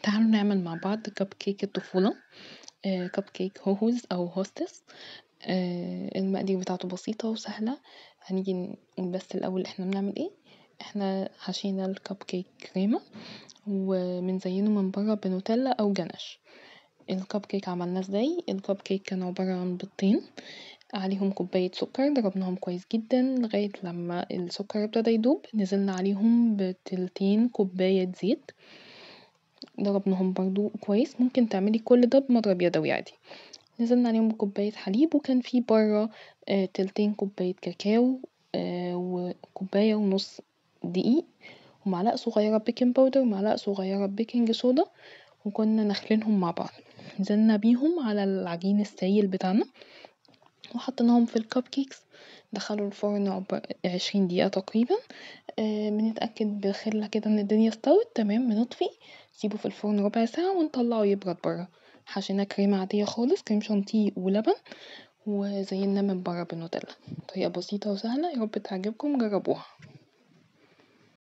تعالوا نعمل مع بعض كب كيك الطفولة. كب كيك هوهوز أو هوستس. المقادير بتاعته بسيطة وسهلة. هنيجي نقول بس الأول احنا بنعمل ايه. احنا حشينا الكب كيك كريمة وبنزينه من بره بنوتيلا أو جناش. الكب كيك عملناه ازاي؟ الكب كيك كان عبارة عن بيضتين عليهم كوباية سكر، ضربناهم كويس جدا لغاية لما السكر ابتدى يدوب، نزلنا عليهم بتلتين كوباية زيت، ضربناهم برضو كويس. ممكن تعملي كل ده بمضرب يدوي عادي. نزلنا عليهم بكوباية حليب، وكان في بره تلتين كوباية كاكاو، وكوباية ونص دقيق، ومعلقة صغيرة بيكنج باودر ومعلقة صغيرة بيكنج صودا، وكنا نخلينهم مع بعض. نزلنا بيهم على العجين السايل بتاعنا وحطيناهم في الكب كيكس. دخلوا الفرن 20 دقيقة تقريبا. بنتأكد بخلة كده ان الدنيا استوت تمام، بنطفي نسيبه في الفرن ربع ساعة ونطلعه يبرد بره. حشينا كريمة عادية خالص، كريم شانتيه ولبن، وزينا من بره بالنوتيلا. طريقة بسيطة وسهلة، يا رب تعجبكم، جربوها.